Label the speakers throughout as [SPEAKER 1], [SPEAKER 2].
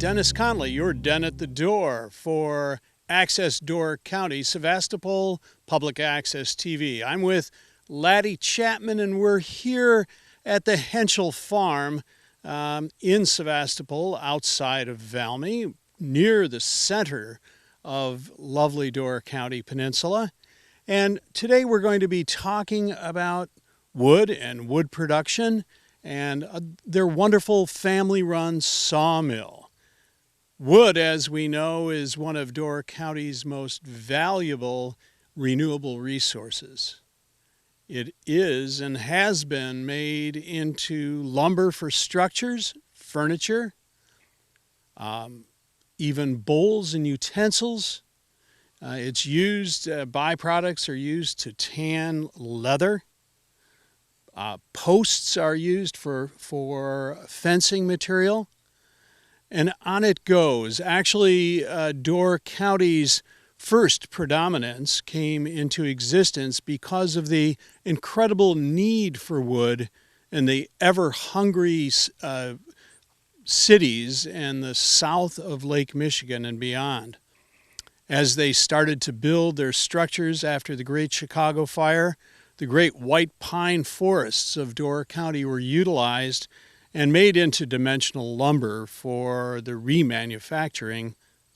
[SPEAKER 1] Dennis Connolly, your den at the door for Access Door County, Sevastopol Public Access TV. I'm with Laddie Chapman, and we're here at the Henschel Farm in Sevastopol, outside of Valmy, near the center of lovely Door County Peninsula. And today we're going to be talking about wood and wood production and their wonderful family-run sawmill. Wood, as we know, is one of Door County's most valuable renewable resources. It is and has been made into lumber for structures, furniture, even bowls and utensils. It's used, byproducts are used to tan leather. Posts are used for fencing material. And on it goes. Actually, Door County's first predominance came into existence because of the incredible need for wood in the ever-hungry cities in the south of Lake Michigan and beyond. As they started to build their structures after the Great Chicago Fire, the great white pine forests of Door County were utilized and made into dimensional lumber for the remanufacturing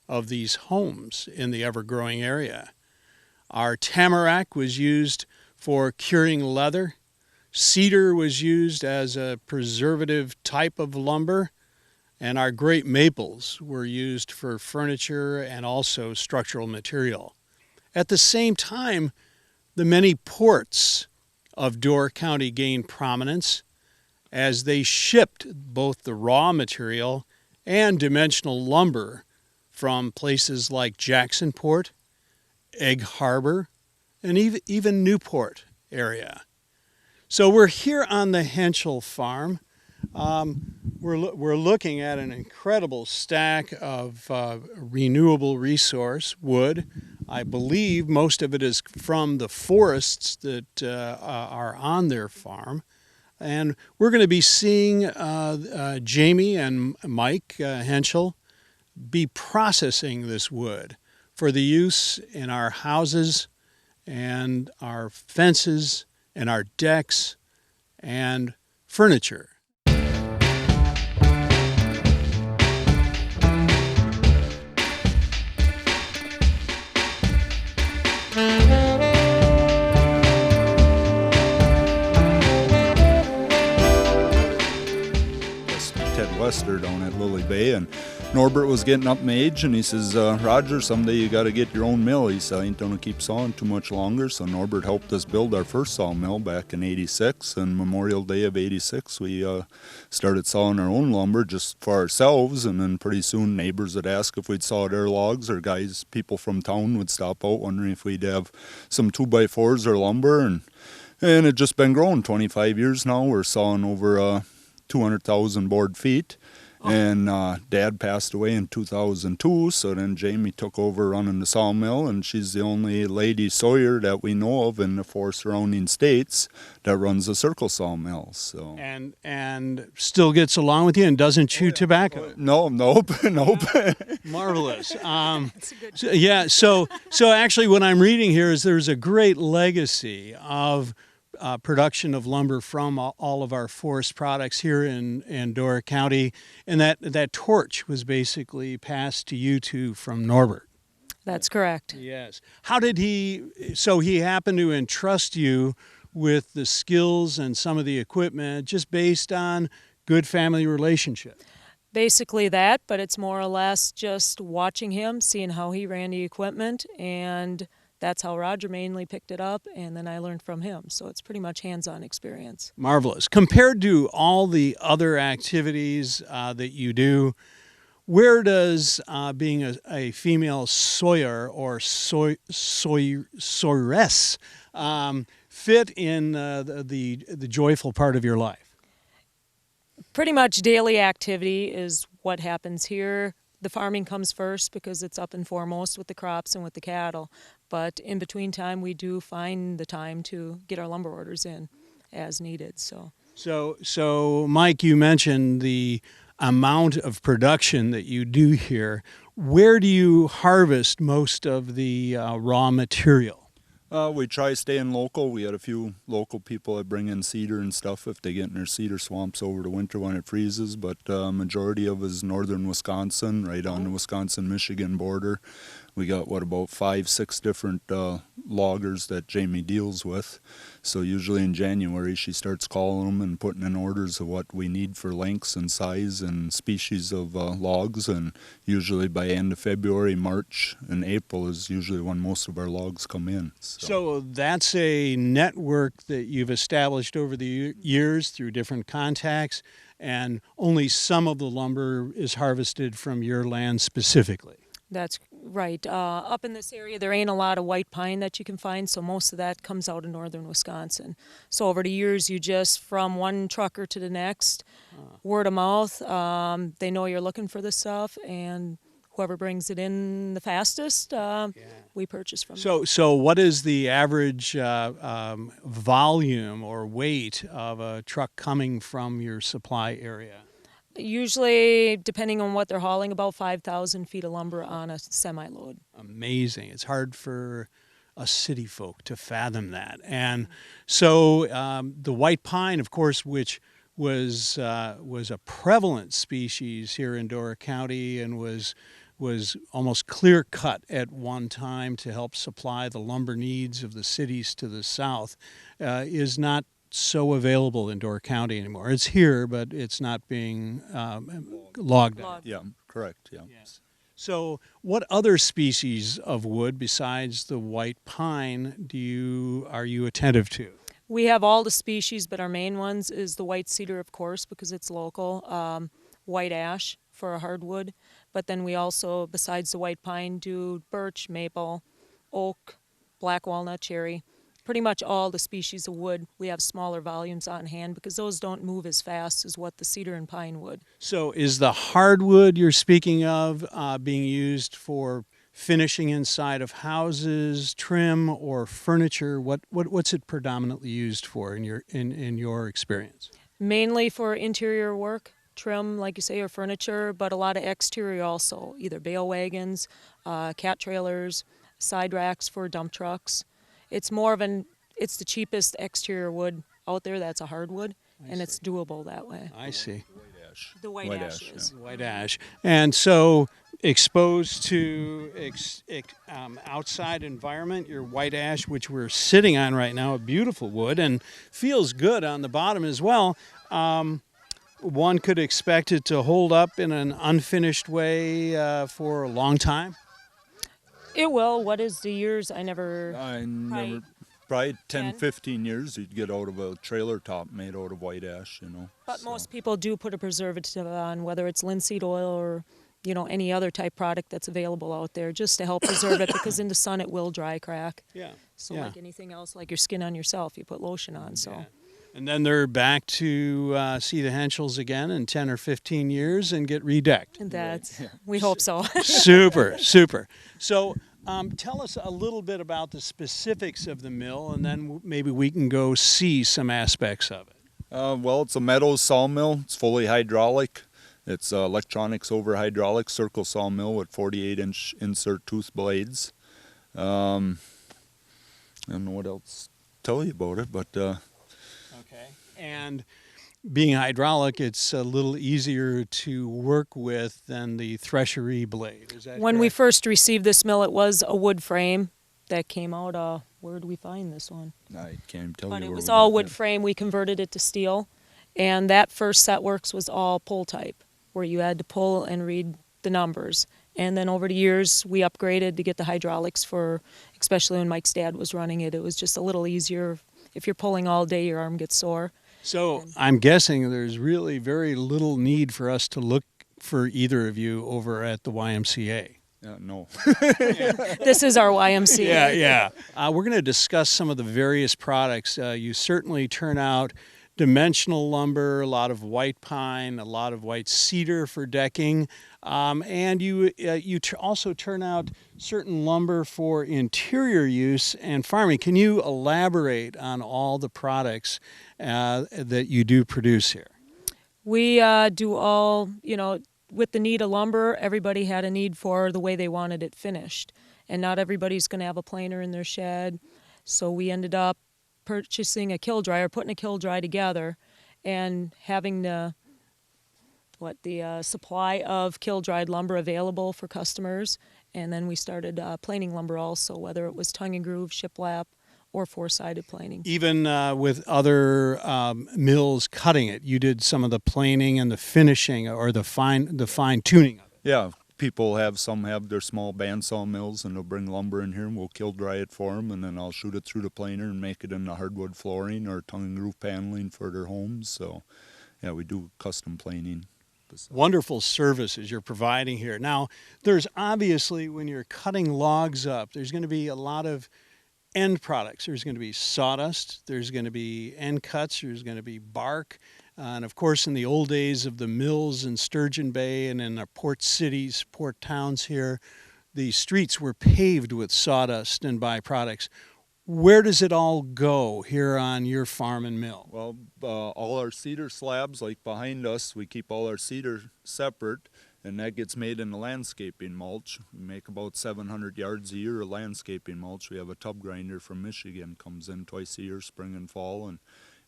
[SPEAKER 1] of these homes in the ever-growing area. Our tamarack was used for curing leather. Cedar was used as a preservative type of lumber. And our great maples were used for furniture and also structural material. At the same time, the many ports of Door County gained prominence as they shipped both the raw material and dimensional lumber from places like Jacksonport, Egg Harbor, and even Newport area. So we're here on the Henschel Farm. We're looking at an incredible stack of renewable resource wood. I believe most of it is from the forests that are on their farm. And we're going to be seeing Jamie and Mike Henschel be processing this wood for the use in our houses and our fences and our decks and furniture.
[SPEAKER 2] Wester down at Lily Bay, and Norbert was getting up in age, and he says, Roger, someday you got to get your own mill. He said, I ain't going to keep sawing too much longer. So Norbert helped us build our first sawmill back in '86, and Memorial Day of '86 we started sawing our own lumber just for ourselves, and then pretty soon neighbors would ask if we'd saw their logs, or people from town would stop out wondering if we'd have some 2x4s or lumber, and it's just been growing. 25 years now. We're sawing over 200,000 board feet. And Dad passed away in 2002, so then Jamie took over running the sawmill, and she's the only lady sawyer that we know of in the 4 surrounding states that runs a circle sawmill. So
[SPEAKER 1] and still gets along with you and doesn't chew tobacco.
[SPEAKER 2] Nope.
[SPEAKER 1] Marvelous. So actually, what I'm reading here is there's a great legacy of production of lumber from all of our forest products here in Door County, and that torch was basically passed to you two from Norbert.
[SPEAKER 3] That's correct.
[SPEAKER 1] Yes. How did he happened to entrust you with the skills and some of the equipment just based on good family relationship?
[SPEAKER 3] Basically that, but it's more or less just watching him, seeing how he ran the equipment, and that's how Roger mainly picked it up, and then I learned from him. So it's pretty much hands-on experience.
[SPEAKER 1] Marvelous. Compared to all the other activities that you do, where does being a female sawyer or sawyeress fit in the joyful part of your life?
[SPEAKER 3] Pretty much daily activity is what happens here. The farming comes first because it's up and foremost with the crops and with the cattle. But in between time, we do find the time to get our lumber orders in as needed. So
[SPEAKER 1] Mike, you mentioned the amount of production that you do here, where do you harvest most of the raw material?
[SPEAKER 2] We try staying local. We had a few local people that bring in cedar and stuff if they get in their cedar swamps over the winter when it freezes, but majority of it is northern Wisconsin, right on the Wisconsin-Michigan border. We got, about 5-6 different loggers that Jamie deals with. So usually in January she starts calling them and putting in orders of what we need for lengths and size and species of logs, and usually by end of February, March, and April is usually when most of our logs come in.
[SPEAKER 1] So that's a network that you've established over the years through different contacts, and only some of the lumber is harvested from your land specifically.
[SPEAKER 3] That's right. Up in this area, there ain't a lot of white pine that you can find, so most of that comes out of northern Wisconsin. So over the years, you just, from one trucker to the next, word of mouth, they know you're looking for this stuff, and whoever brings it in the fastest, we purchase from them.
[SPEAKER 1] So what is the average volume or weight of a truck coming from your supply area?
[SPEAKER 3] Usually, depending on what they're hauling, about 5,000 feet of lumber on a semi-load.
[SPEAKER 1] Amazing. It's hard for us city folk to fathom that. And so the white pine, of course, which was a prevalent species here in Door County and was almost clear-cut at one time to help supply the lumber needs of the cities to the south, is not so available in Door County anymore. It's here, but it's not being logged out.
[SPEAKER 2] Yeah, correct, yeah.
[SPEAKER 1] Yes. So what other species of wood besides the white pine are you attentive to?
[SPEAKER 3] We have all the species, but our main ones is the white cedar, of course, because it's local, white ash for a hardwood, but then we also, besides the white pine, do birch, maple, oak, black walnut, cherry. Pretty much all the species of wood. We have smaller volumes on hand because those don't move as fast as what the cedar and pine would.
[SPEAKER 1] So is the hardwood you're speaking of being used for finishing inside of houses, trim, or furniture? What's it predominantly used for in your experience?
[SPEAKER 3] Mainly for interior work, trim, like you say, or furniture, but a lot of exterior also, either bale wagons, cat trailers, side racks for dump trucks. It's it's the cheapest exterior wood out there that's a hardwood, and it's doable that way.
[SPEAKER 1] I see.
[SPEAKER 3] The white ash is.
[SPEAKER 1] Yeah. White ash. And so exposed to outside environment, your white ash, which we're sitting on right now, a beautiful wood, and feels good on the bottom as well. One could expect it to hold up in an unfinished way for a long time.
[SPEAKER 3] It will. What is the years?
[SPEAKER 2] Probably 10, 15 years you'd get out of a trailer top made out of white ash,
[SPEAKER 3] But
[SPEAKER 2] so.
[SPEAKER 3] most people do put a preservative on, whether it's linseed oil or, any other type product that's available out there, just to help preserve it, because in the sun it will dry crack.
[SPEAKER 1] Yeah.
[SPEAKER 3] So like anything else, like your skin on yourself, you put lotion on, so.
[SPEAKER 1] Yeah. And then they're back to see the Henschels again in 10 or 15 years and get redecked.
[SPEAKER 3] And we hope so.
[SPEAKER 1] Super, super. So tell us a little bit about the specifics of the mill, and then maybe we can go see some aspects of it.
[SPEAKER 2] Well, it's a metal sawmill. It's fully hydraulic. It's electronics over hydraulic circle sawmill with 48-inch insert tooth blades. I don't know what else to tell you about it, but...
[SPEAKER 1] Okay. And being hydraulic, it's a little easier to work with than the threshery blade. Is that
[SPEAKER 3] When
[SPEAKER 1] correct?
[SPEAKER 3] we first received this mill, it was a wood frame that came out. Where did we find this one?
[SPEAKER 2] I can't tell
[SPEAKER 3] But
[SPEAKER 2] you
[SPEAKER 3] it
[SPEAKER 2] where
[SPEAKER 3] was
[SPEAKER 2] we
[SPEAKER 3] all
[SPEAKER 2] got
[SPEAKER 3] wood
[SPEAKER 2] that.
[SPEAKER 3] frame. We converted it to steel. And that first set works was all pull type, where you had to pull and read the numbers. And then over the years, we upgraded to get the hydraulics for, especially when Mike's dad was running it. It was just a little easier. If you're pulling all day, your arm gets sore.
[SPEAKER 1] So I'm guessing there's really very little need for us to look for either of you over at the YMCA.
[SPEAKER 2] No.
[SPEAKER 3] This is our YMCA.
[SPEAKER 1] Yeah. We're going to discuss some of the various products. You certainly turn out dimensional lumber, a lot of white pine, a lot of white cedar for decking, and you also turn out certain lumber for interior use and farming. Can you elaborate on all the products that you do produce here?
[SPEAKER 3] We do all, with the need of lumber, everybody had a need for the way they wanted it finished. And not everybody's going to have a planer in their shed. So we ended up purchasing a kill dryer, putting a kill dry together, and having the supply of kill dried lumber available for customers. And then we started planing lumber also, whether it was tongue and groove, shiplap, or four-sided planing.
[SPEAKER 1] Even with other mills cutting it, you did some of the planing and the finishing, or the fine tuning of it.
[SPEAKER 2] Yeah, some have their small bandsaw mills, and they'll bring lumber in here, and we'll kill dry it for them, and then I'll shoot it through the planer and make it into hardwood flooring or tongue and groove paneling for their homes. So, yeah, we do custom planing.
[SPEAKER 1] Wonderful services you're providing here. Now, there's obviously, when you're cutting logs up, there's going to be a lot of end products. There's going to be sawdust, there's going to be end cuts, there's going to be bark. And of course, in the old days of the mills in Sturgeon Bay and in our port cities, port towns here, the streets were paved with sawdust and byproducts. Where does it all go here on your farm and mill?
[SPEAKER 2] Well, all our cedar slabs, like behind us, we keep all our cedar separate, and that gets made into landscaping mulch. We make about 700 yards a year of landscaping mulch. We have a tub grinder from Michigan, comes in twice a year, spring and fall, and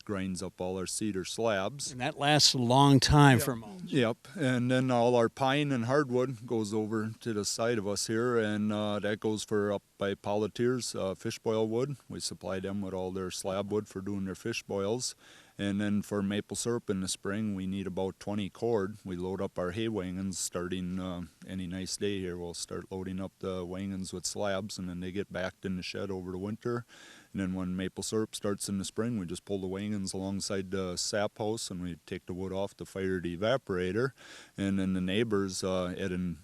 [SPEAKER 2] grinds up all our cedar slabs.
[SPEAKER 1] And that lasts a long time for mulch.
[SPEAKER 2] Yep, and then all our pine and hardwood goes over to the side of us here, and that goes for up by Politiers, fish boil wood. We supply them with all their slab wood for doing their fish boils. And then for maple syrup in the spring, we need about 20 cord. We load up our hay wagons starting any nice day here. We'll start loading up the wagons with slabs, and then they get backed in the shed over the winter. And then when maple syrup starts in the spring, we just pull the wagons alongside the sap house, and we take the wood off to fire the evaporator. And then the neighbors, Ed and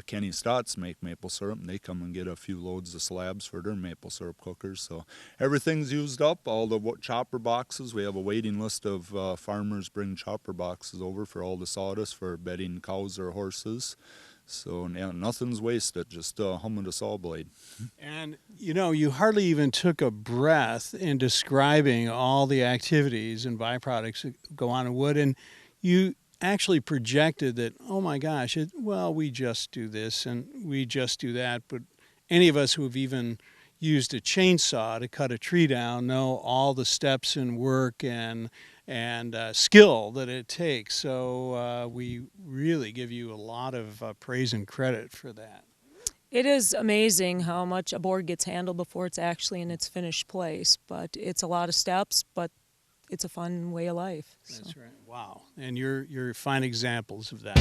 [SPEAKER 2] Kenny Stotts, make maple syrup, and they come and get a few loads of slabs for their maple syrup cookers. So everything's used up. All the chopper boxes, we have a waiting list of farmers bring chopper boxes over for all the sawdust for bedding cows or horses. So yeah, nothing's wasted, just humming the saw blade.
[SPEAKER 1] And you hardly even took a breath in describing all the activities and byproducts that go on in wood, and you actually projected that, oh my gosh, we just do this and we just do that. But any of us who have even used a chainsaw to cut a tree down know all the steps and work and skill that it takes. So we really give you a lot of praise and credit for that.
[SPEAKER 3] It is amazing how much a board gets handled before it's actually in its finished place. But it's a lot of steps, but it's a fun way of life. So.
[SPEAKER 1] That's right. Wow. And you're fine examples of that.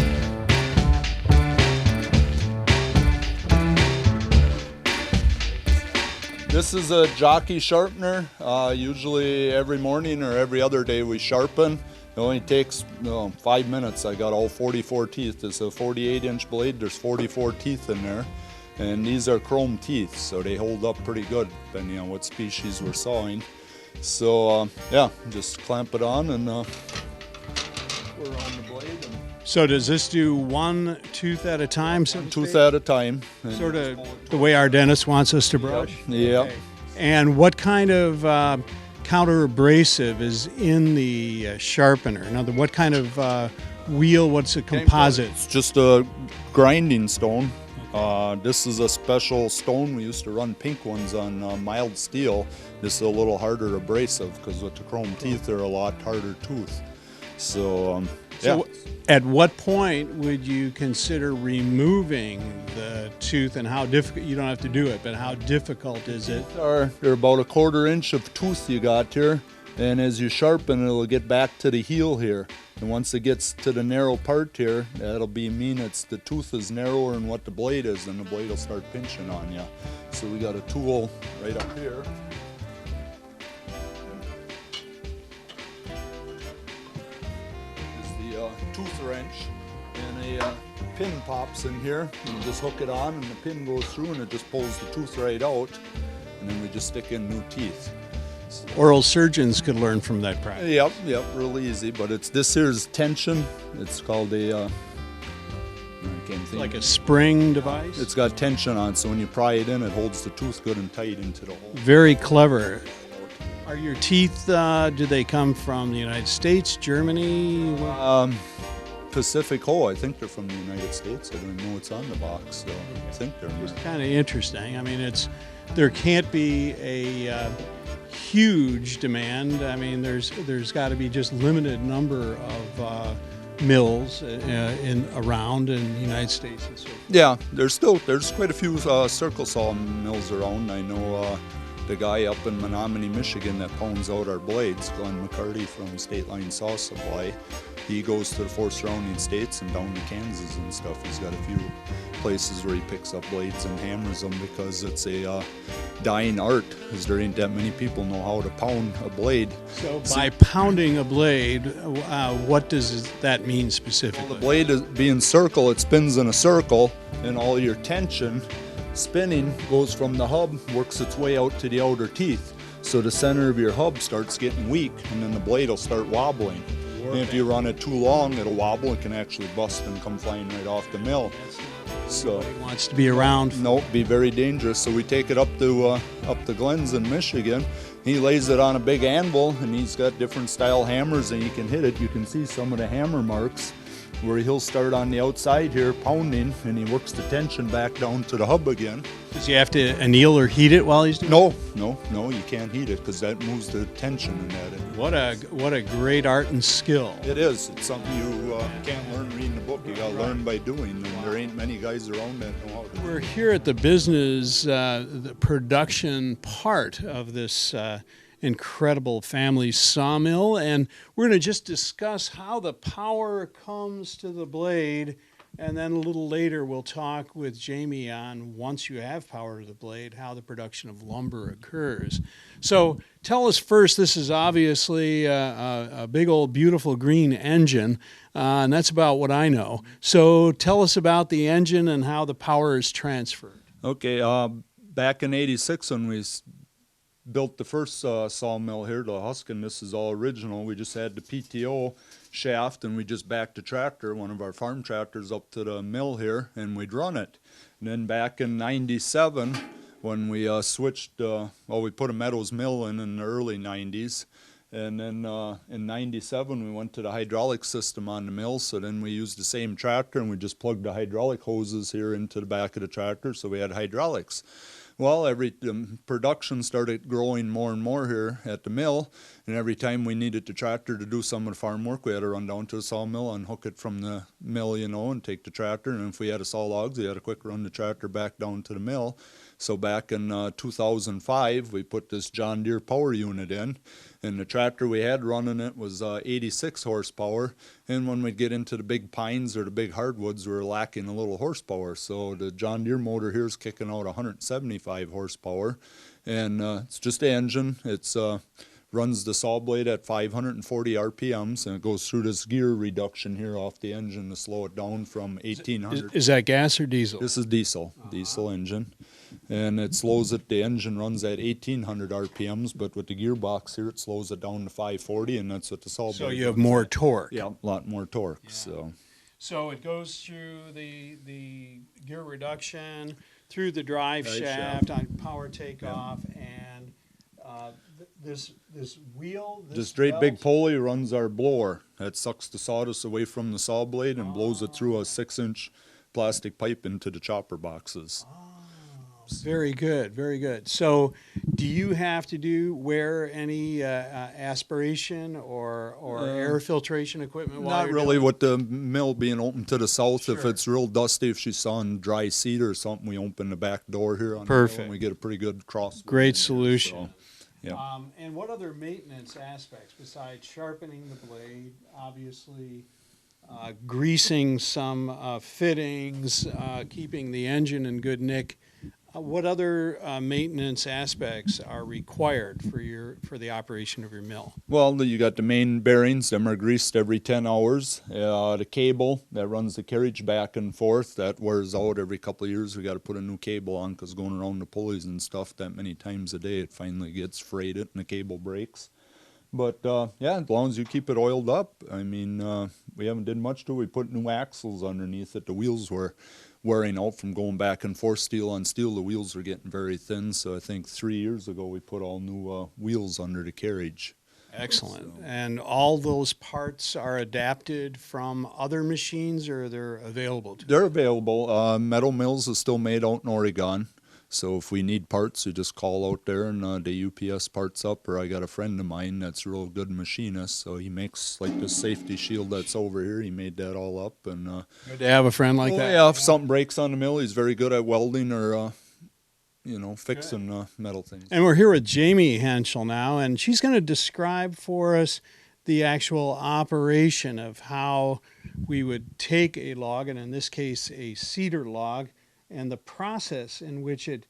[SPEAKER 2] This is a jockey sharpener. Usually every morning or every other day we sharpen. It only takes 5 minutes. I got all 44 teeth. It's a 48-inch blade. There's 44 teeth in there. And these are chrome teeth, so they hold up pretty good depending on what species we're sawing. So yeah, just clamp it on and we're on the blade.
[SPEAKER 1] So does this do one tooth at a time?
[SPEAKER 2] One tooth at a time.
[SPEAKER 1] Sort of the way our dentist wants us to brush?
[SPEAKER 2] Yeah.
[SPEAKER 1] Okay. And what kind of counter abrasive is in the sharpener? Now, what kind of wheel, what's a composite?
[SPEAKER 2] It's just a grinding stone. This is a special stone. We used to run pink ones on mild steel. This is a little harder abrasive because with the chrome teeth they're a lot harder tooth. So yeah.
[SPEAKER 1] At what point would you consider removing the tooth, and how difficult? You don't have to do it, but how difficult is it?
[SPEAKER 2] They're about a 1/4 inch of tooth you got here, and as you sharpen it'll get back to the heel here. And once it gets to the narrow part here, that'll mean the tooth is narrower than what the blade is, and the blade will start pinching on you. So we got a tool right up here. This is the tooth wrench, and a pin pops in here. You just hook it on, and the pin goes through, and it just pulls the tooth right out. And then we just stick in new teeth.
[SPEAKER 1] Oral surgeons could learn from that practice.
[SPEAKER 2] Yep, real easy. But this here's tension. It's called a, I can't think.
[SPEAKER 1] Like a spring device?
[SPEAKER 2] It's got tension on, so when you pry it in, it holds the tooth good and tight into the hole.
[SPEAKER 1] Very clever. Are your teeth, do they come from the United States, Germany?
[SPEAKER 2] Pacific Hole, I think they're from the United States. I don't even know what's on the box, so I think they're
[SPEAKER 1] It's kind of interesting. I mean, there can't be a huge demand. I mean, there's got to be just limited number of mills around in the United States and so forth.
[SPEAKER 2] Yeah, there's quite a few circle saw mills around. I know the guy up in Menominee, Michigan that pounds out our blades, Glenn McCarty from State Line Saw Supply. He goes to the 4 surrounding states and down to Kansas and stuff. He's got a few places where he picks up blades and hammers them because it's a dying art, as there ain't that many people know how to pound a blade.
[SPEAKER 1] So by pounding a blade, what does that mean specifically?
[SPEAKER 2] Well, the blade is being circle, it spins in a circle, and all your tension spinning goes from the hub, works its way out to the outer teeth. So the center of your hub starts getting weak, and then the blade will start wobbling. And if you run it too long, it'll wobble. It can actually bust and come flying right off the mill. So
[SPEAKER 1] Nobody wants to be around.
[SPEAKER 2] no, be very dangerous. So we take it up to Glenn's in Michigan. He lays it on a big anvil, and he's got different style hammers, and you can hit it. You can see some of the hammer marks where he'll start on the outside here pounding, and he works the tension back down to the hub again.
[SPEAKER 1] Does he have to anneal or heat it while he's doing it?
[SPEAKER 2] No, you can't heat it because that moves the tension in that.
[SPEAKER 1] What a great art and skill.
[SPEAKER 2] It is. It's something you can't learn reading a book. You got to learn by doing, and there ain't many guys around that know how to do it.
[SPEAKER 1] We're here at the business, the production part of this incredible family sawmill, and we're going to just discuss how the power comes to the blade, and then a little later we'll talk with Jamie on, once you have power to the blade, how the production of lumber occurs. So tell us first, this is obviously a big old beautiful green engine, and that's about what I know. So tell us about the engine and how the power is transferred.
[SPEAKER 2] Okay, back in '86 when we built the first sawmill here, the Huskin, this is all original. We just had the PTO shaft, and we just backed a tractor, one of our farm tractors, up to the mill here, and we'd run it. And then back in '97, when we switched, we put a Meadows mill in the early '90s. And then in '97, we went to the hydraulic system on the mill. So then we used the same tractor, and we just plugged the hydraulic hoses here into the back of the tractor, so we had hydraulics. Well, production started growing more and more here at the mill, and every time we needed the tractor to do some of the farm work, we had to run down to the sawmill, unhook it from the mill, and take the tractor. And if we had to saw logs, we had to quick run the tractor back down to the mill. So back in 2005, we put this John Deere power unit in, and the tractor we had running it was 86 horsepower. And when we'd get into the big pines or the big hardwoods, we were lacking a little horsepower. So the John Deere motor here is kicking out 175 horsepower, and it's just an engine. It's runs the saw blade at 540 RPMs, and it goes through this gear reduction here off the engine to slow it down from 1800.
[SPEAKER 1] Is that gas or diesel?
[SPEAKER 2] This is diesel, diesel engine. And it slows it, the engine runs at 1800 RPMs, but with the gearbox here, it slows it down to 540, and that's what the saw blade
[SPEAKER 1] So you have more torque.
[SPEAKER 2] Yeah, a lot more torque,
[SPEAKER 1] Yeah. So it goes through the gear reduction, through the drive shaft on power takeoff, and this wheel.
[SPEAKER 2] This straight big pulley runs our blower. That sucks the sawdust away from the saw blade and blows it through a 6-inch plastic pipe into the chopper boxes.
[SPEAKER 1] Very good, very good. So do you have to wear any aspiration or air filtration equipment while
[SPEAKER 2] Not
[SPEAKER 1] you're
[SPEAKER 2] really,
[SPEAKER 1] doing it?
[SPEAKER 2] with the mill being open to the south. If
[SPEAKER 1] Sure.
[SPEAKER 2] it's real dusty, if she's sawing dry cedar or something, we open the back door here on the
[SPEAKER 1] Perfect.
[SPEAKER 2] mill, and we get a pretty good cross.
[SPEAKER 1] Great solution.
[SPEAKER 2] Yeah.
[SPEAKER 1] And what other maintenance aspects besides sharpening the blade, obviously greasing some fittings, keeping the engine in good nick? What other maintenance aspects are required for the operation of your mill?
[SPEAKER 2] Well, you got the main bearings. Them are greased every 10 hours. The cable that runs the carriage back and forth, that wears out every couple of years. We got to put a new cable on because going around the pulleys and stuff that many times a day, it finally gets frayed and the cable breaks. But yeah, as long as you keep it oiled up. I mean, we haven't did much to it. We put new axles underneath it. The wheels were wearing out from going back and forth steel on steel. The wheels are getting very thin, so I think 3 years ago we put all new wheels under the carriage.
[SPEAKER 1] Excellent. And all those parts are adapted from other machines, or they're available to?
[SPEAKER 2] They're available. Metal Mills is still made out in Oregon. So if we need parts, we just call out there and they UPS parts up. Or I got a friend of mine that's a real good machinist, so he makes like the safety shield that's over here. He made that all up. And
[SPEAKER 1] Good to have a friend like that.
[SPEAKER 2] Yeah, if something breaks on the mill, he's very good at welding or fixing metal things.
[SPEAKER 1] And we're here with Jamie Henschel now, and she's going to describe for us the actual operation of how we would take a log, and in this case a cedar log, and the process in which it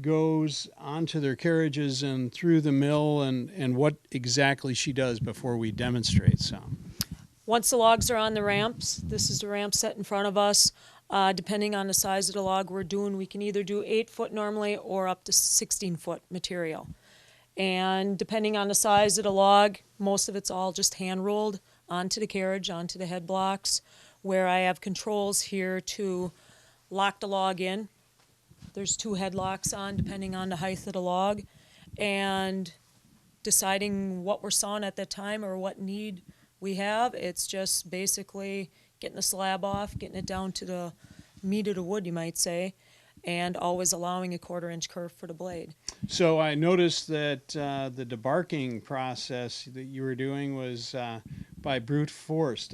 [SPEAKER 1] goes onto their carriages and through the mill, and what exactly she does before we demonstrate some.
[SPEAKER 3] Once the logs are on the ramps, this is the ramp set in front of us. Depending on the size of the log we're doing, we can either do 8-foot normally or up to 16-foot material. And depending on the size of the log, most of it's all just hand rolled onto the carriage, onto the head blocks, where I have controls here to lock the log in. There's 2 headlocks on depending on the height of the log, and deciding what we're sawing at that time or what need we have. It's just basically getting the slab off, getting it down to the meat of the wood, you might say, and always allowing a 1/4-inch curve for the blade.
[SPEAKER 1] So I noticed that the debarking process that you were doing was by brute force.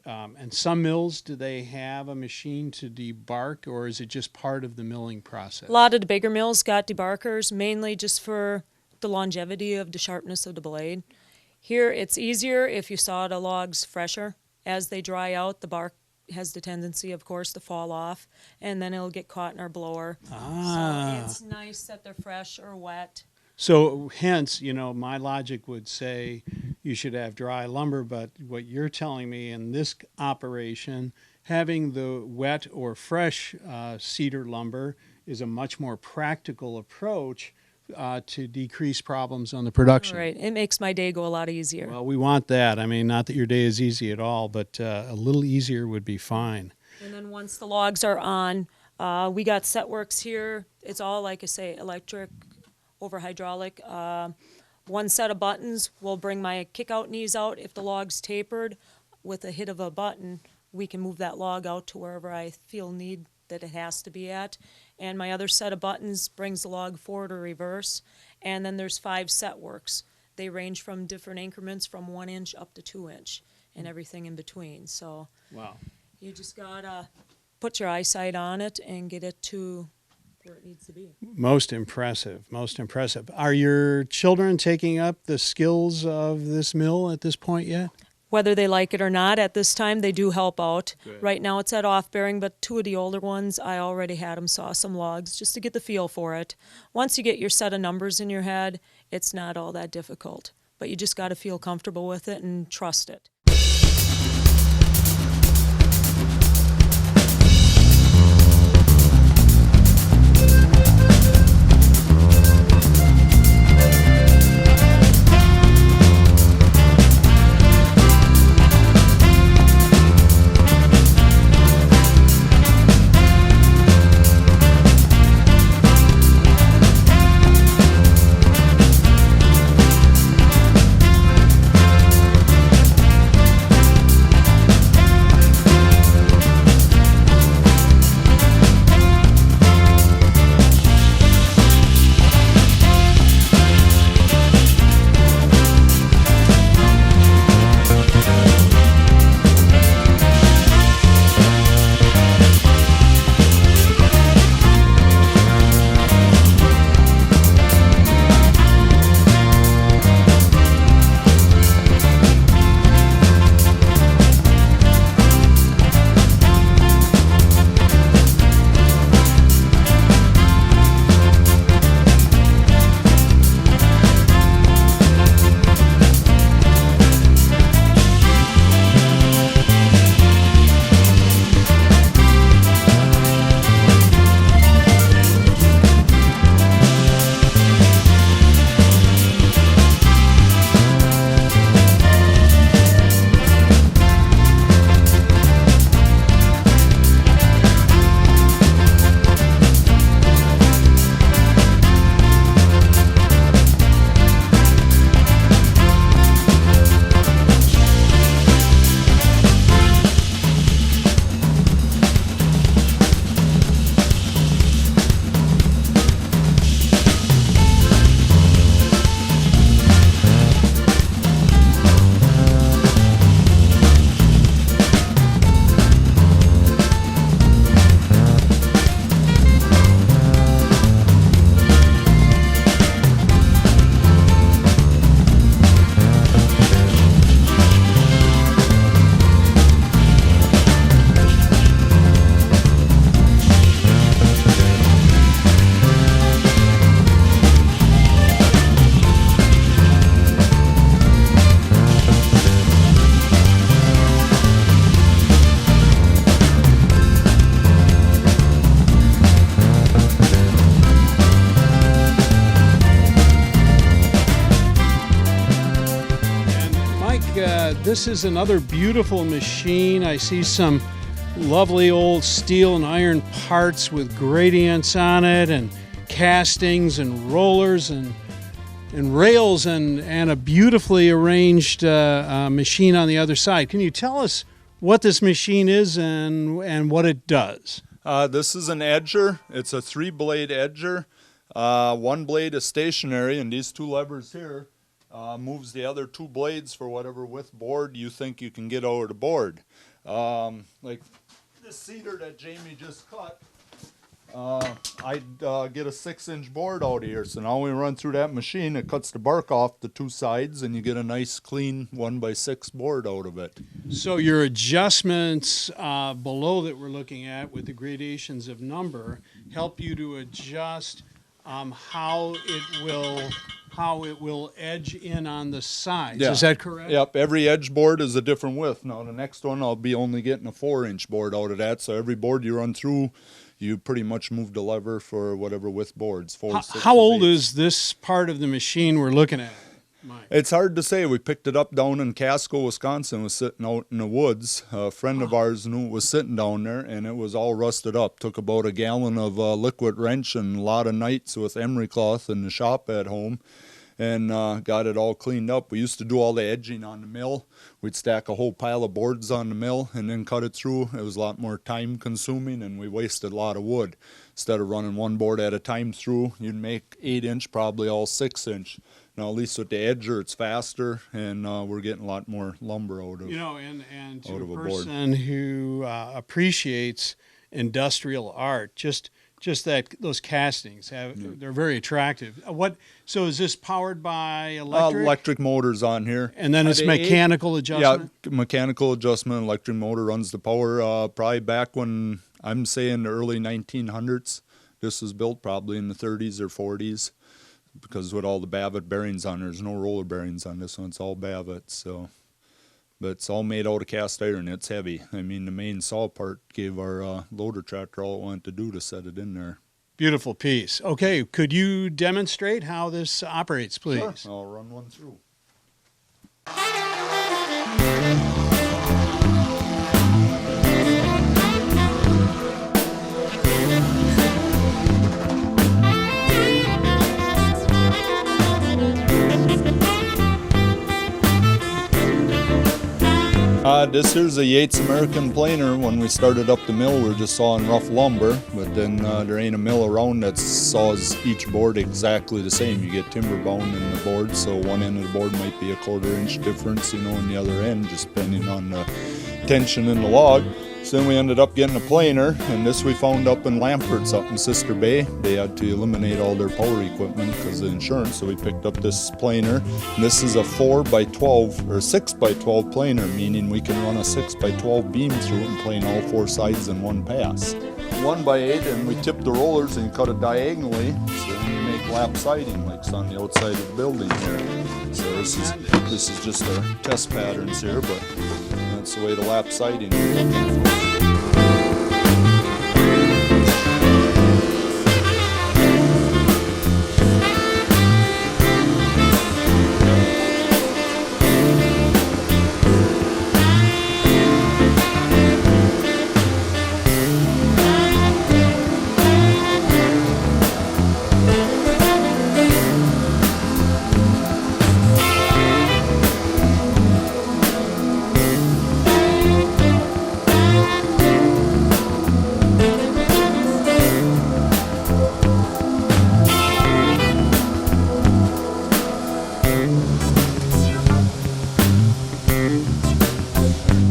[SPEAKER 1] And some mills, do they have a machine to debark, or is it just part of the milling process?
[SPEAKER 3] A lot of the bigger mills got debarkers, mainly just for the longevity of the sharpness of the blade. Here, it's easier if you saw the logs fresher. As they dry out, the bark has the tendency, of course, to fall off, and then it'll get caught in our blower. So it's nice that they're fresh or wet.
[SPEAKER 1] So hence, my logic would say you should have dry lumber, but what you're telling me in this operation, having the wet or fresh cedar lumber is a much more practical approach to decrease problems on the production.
[SPEAKER 3] Right. It makes my day go a lot easier.
[SPEAKER 1] Well, we want that. I mean, not that your day is easy at all, but a little easier would be fine.
[SPEAKER 3] And then once the logs are on, we got set works here. It's all, like I say, electric over hydraulic. One set of buttons will bring my kick-out knees out. If the log's tapered, with a hit of a button, we can move that log out to wherever I feel need that it has to be at. And my other set of buttons brings the log forward or reverse. And then there's 5 set works. They range from different increments from 1 inch up to 2 inch and everything in between. So
[SPEAKER 1] Wow.
[SPEAKER 3] you just gotta put your eyesight on it and get it to where it needs to be.
[SPEAKER 1] Most impressive, most impressive. Are your children taking up the skills of this mill at this point yet?
[SPEAKER 3] Whether they like it or not, at this time they do help out.
[SPEAKER 1] Good.
[SPEAKER 3] Right now it's at off-bearing, but 2 of the older ones, I already had them saw some logs just to get the feel for it. Once you get your set of numbers in your head, it's not all that difficult. But you just got to feel comfortable with it and trust it.
[SPEAKER 1] this is another beautiful machine. I see some lovely old steel and iron parts with gradients on it, and castings and rollers and rails, and a beautifully arranged machine on the other side. Can you tell us what this machine is and what it does?
[SPEAKER 2] This is an edger. It's a 3-blade edger. One blade is stationary, and these 2 levers here moves the other 2 blades for whatever width board you think you can get over the board. Like this cedar that Jamie just cut, I'd get a 6-inch board out of here. So now we run through that machine, it cuts the bark off the 2 sides, and you get a nice clean 1x6 board out of it.
[SPEAKER 1] So your adjustments below that we're looking at with the gradations of number help you to adjust how it will edge in on the sides.
[SPEAKER 2] Yeah.
[SPEAKER 1] Is that correct?
[SPEAKER 2] Yep, every edge board is a different width. Now the next one I'll be only getting a 4-inch board out of that, so every board you run through, you pretty much move the lever for whatever width boards. 4, 6,
[SPEAKER 1] how old
[SPEAKER 2] 8.
[SPEAKER 1] is this part of the machine we're looking at, Mike?
[SPEAKER 2] It's hard to say. We picked it up down in Casco, Wisconsin. It was sitting out in the woods. A friend of ours knew it was sitting down there, and it was all rusted up. Took about a gallon of liquid wrench and a lot of nights with emery cloth in the shop at home, and got it all cleaned up. We used to do all the edging on the mill. We'd stack a whole pile of boards on the mill and then cut it through. It was a lot more time consuming, and we wasted a lot of wood. Instead of running one board at a time through, you'd make 8-inch, probably all 6-inch. Now, at least with the edger, it's faster, and we're getting a lot more lumber out of,
[SPEAKER 1] and to
[SPEAKER 2] out
[SPEAKER 1] a
[SPEAKER 2] of a board.
[SPEAKER 1] person who appreciates industrial art, just that those castings they're very attractive. So is this powered by electric?
[SPEAKER 2] Electric motors on here,
[SPEAKER 1] and then it's mechanical adjustment.
[SPEAKER 2] Yeah, mechanical adjustment. Electric motor runs the power. Probably back when I'm saying the early 1900s. This was built probably in the 30s or 40s, because with all the Bavet bearings on, there's no roller bearings on this one. It's all Bavet. So, but it's all made out of cast iron. It's heavy. I mean, the main saw part gave our loader tractor all it wanted to do to set it in there.
[SPEAKER 1] Beautiful piece. Okay, could you demonstrate how this operates, please?
[SPEAKER 2] Sure. I'll run one through. This here's a Yates American planer. When we started up the mill, we were just sawing rough lumber, but then there ain't a mill around that saws each board exactly the same. You get timber bound in the board, so one end of the board might be a 1/4-inch difference, in the other end, just depending on the tension in the log. So then we ended up getting a planer, and this we found up in Lampert's up in Sister Bay. They had to eliminate all their power equipment because of insurance, so we picked up this planer. And this is a 4x12 or 6x12 planer, meaning we can run a 6x12 beam through it and plane all 4 sides in one pass. 1x8, and we tip the rollers and cut it diagonally, so then you make lap siding like it's on the outside of the building here. So this is just our test patterns here, but that's the way the lap siding is.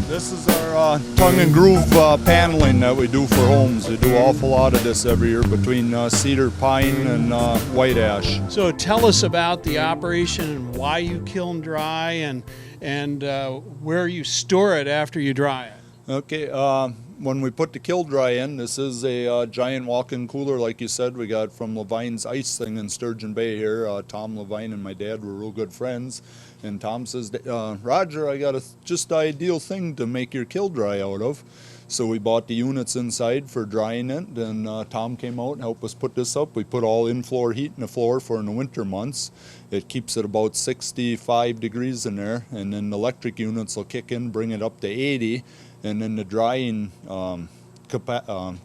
[SPEAKER 2] This is our tongue and groove paneling that we do for homes. We do an awful lot of this every year between cedar, pine, and white ash.
[SPEAKER 1] So tell us about the operation and why you kiln dry, and where you store it after you dry it.
[SPEAKER 2] Okay, when we put the kiln dry in, this is a giant walk-in cooler, like you said. We got from Levine's Ice Thing in Sturgeon Bay here. Tom Levine and my dad were real good friends. And Tom says, Roger, I got just the ideal thing to make your kiln dry out of. So we bought the units inside for drying it, and Tom came out and helped us put this up. We put all in-floor heat in the floor for in the winter months. It keeps it about 65 degrees in there, and then the electric units will kick in, bring it up to 80, and then the drying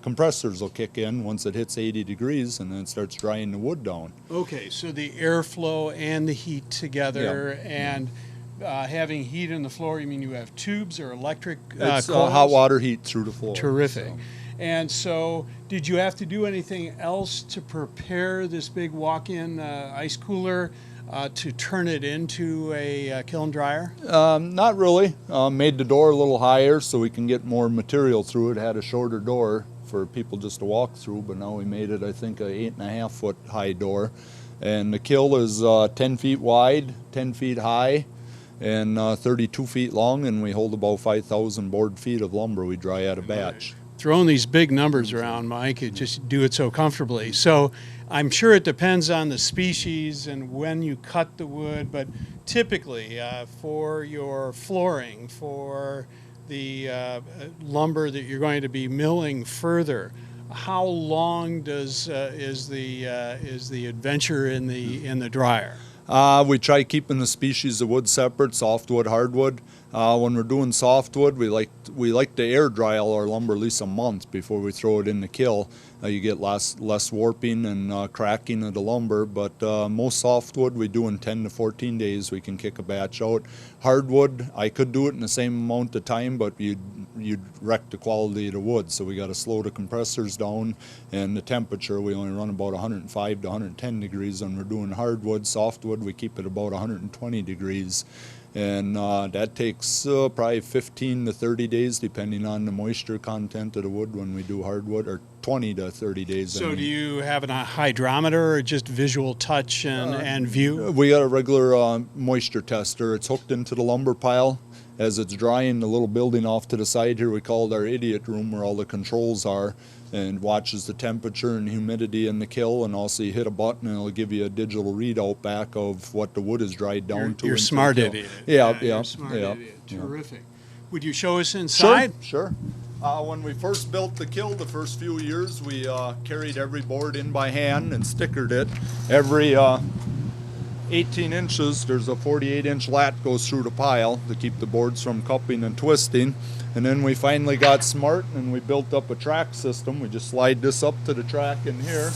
[SPEAKER 2] compressors will kick in once it hits 80 degrees, and then it starts drying the wood down.
[SPEAKER 1] Okay, so the airflow and the heat together, and having heat in the floor, you mean you have tubes or electric
[SPEAKER 2] It's
[SPEAKER 1] coils?
[SPEAKER 2] hot water heat through the floor.
[SPEAKER 1] Terrific.
[SPEAKER 2] So.
[SPEAKER 1] And so, did you have to do anything else to prepare this big walk-in ice cooler to turn it into a kiln dryer?
[SPEAKER 2] Not really. Made the door a little higher so we can get more material through it. Had a shorter door for people just to walk through, but now we made it, I think, a 8.5 foot high door. And the kiln is 10 feet wide, 10 feet high, and 32 feet long, and we hold about 5,000 board feet of lumber we dry at a batch.
[SPEAKER 1] Throwing these big numbers around, Mike, you just do it so comfortably. So I'm sure it depends on the species and when you cut the wood, but typically for your flooring, for the lumber that you're going to be milling further, how long is the adventure in the dryer?
[SPEAKER 2] We try keeping the species of wood separate, softwood, hardwood. When we're doing softwood, we like to air dry all our lumber at least a month before we throw it in the kiln. You get less warping and cracking of the lumber, but most softwood we do in 10 to 14 days. We can kick a batch out. Hardwood, I could do it in the same amount of time, but you'd wreck the quality of the wood. So we got to slow the compressors down, and the temperature we only run about 105 to 110 degrees when we're doing hardwood. Softwood we keep it about 120 degrees. And that takes probably 15 to 30 days depending on the moisture content of the wood when we do hardwood, or 20 to 30 days.
[SPEAKER 1] So do you have a hydrometer or just visual touch and view?
[SPEAKER 2] We got a regular moisture tester. It's hooked into the lumber pile. As it's drying, the little building off to the side here, we call it our idiot room, where all the controls are, and watches the temperature and humidity in the kiln, and also you hit a button and it'll give you a digital readout back of what the wood is dried down to.
[SPEAKER 1] You're smart idiot.
[SPEAKER 2] Yeah.
[SPEAKER 1] Idiot. Terrific. Would you show us inside?
[SPEAKER 2] Sure. When we first built the kiln, the first few years, we carried every board in by hand and stickered it. Every 18 inches, there's a 48-inch lat goes through the pile to keep the boards from cupping and twisting. And then we finally got smart and we built up a track system. We just slide this up to the track in here.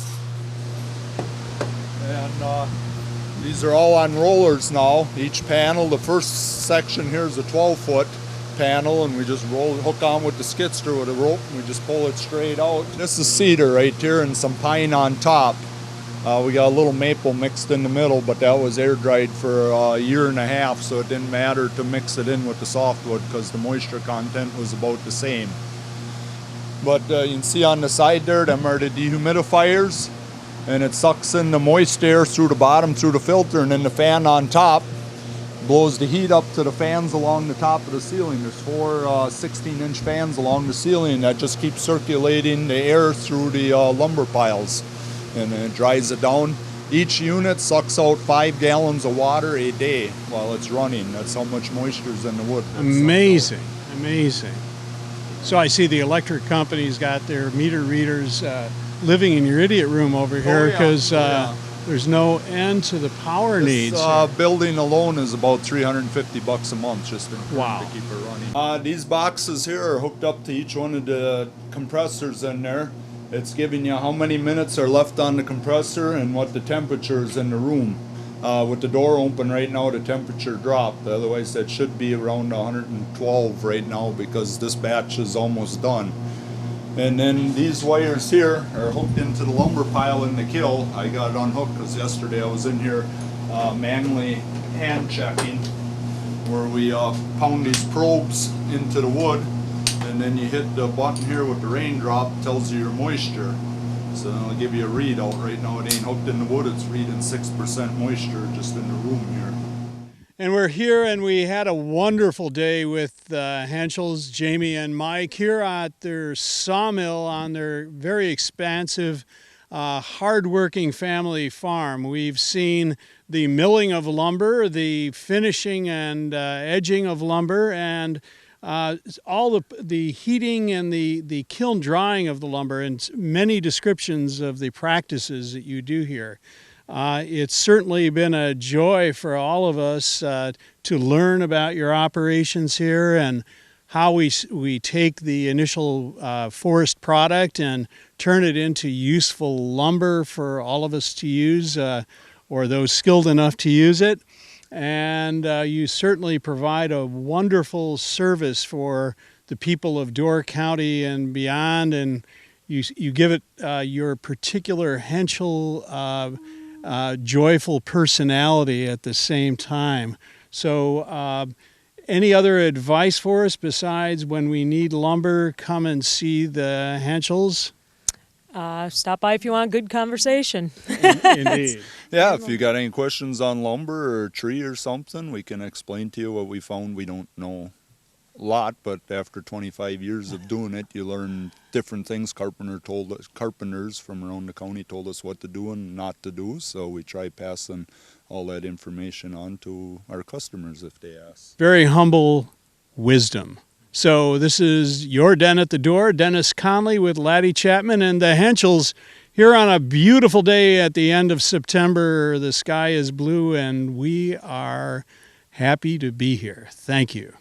[SPEAKER 2] And these are all on rollers now. Each panel, the first section here is a 12-foot panel, and we just hook on with the skid steer with a rope, and we just pull it straight out. This is cedar right here and some pine on top. We got a little maple mixed in the middle, but that was air dried for a year and a half, so it didn't matter to mix it in with the softwood because the moisture content was about the same. But you can see on the side there, them are the dehumidifiers, and it sucks in the moist air through the bottom through the filter, and then the fan on top blows the heat up to the fans along the top of the ceiling. There's four 16-inch fans along the ceiling that just keep circulating the air through the lumber piles, and then it dries it down. Each unit sucks out 5 gallons of water a day while it's running. That's how much moisture is in the wood.
[SPEAKER 1] Amazing. So I see the electric company's got their meter readers living in your idiot room over here, because there's no end to the power needs.
[SPEAKER 2] Building alone is about $350 a month just to keep it running. These boxes here are hooked up to each one of the compressors in there. It's giving you how many minutes are left on the compressor and what the temperature is in the room. With the door open right now, the temperature dropped. Otherwise, that should be around 112 right now because this batch is almost done. And then these wires here are hooked into the lumber pile in the kiln. I got it unhooked because yesterday I was in here manually hand checking, where we pound these probes into the wood, and then you hit the button here with the raindrop, tells you your moisture. So then it'll give you a readout. Right now it ain't hooked in the wood, it's reading 6% moisture just in the room here.
[SPEAKER 1] And we're here, and we had a wonderful day with Henschels, Jamie and Mike, here at their sawmill on their very expansive, hard-working family farm. We've seen the milling of lumber, the finishing and edging of lumber, and all the heating and the kiln drying of the lumber, and many descriptions of the practices that you do here. It's certainly been a joy for all of us to learn about your operations here and how we take the initial forest product and turn it into useful lumber for all of us to use, or those skilled enough to use it. And you certainly provide a wonderful service for the people of Door County and beyond, and you give it your particular Henschel joyful personality at the same time. So any other advice for us besides when we need lumber, come and see the Henschels?
[SPEAKER 3] Stop by if you want good conversation.
[SPEAKER 1] Indeed.
[SPEAKER 2] Yeah, if you got any questions on lumber or tree or something, we can explain to you what we found. We don't know a lot, but after 25 years of doing it, you learn different things. Carpenters from around the county told us what to do and not to do, so we try passing all that information on to our customers if they ask.
[SPEAKER 1] Very humble wisdom. So this is your Den at the Door, Dennis Connolly with Laddie Chapman and the Henschels here on a beautiful day at the end of September. The sky is blue and we are happy to be here. Thank you.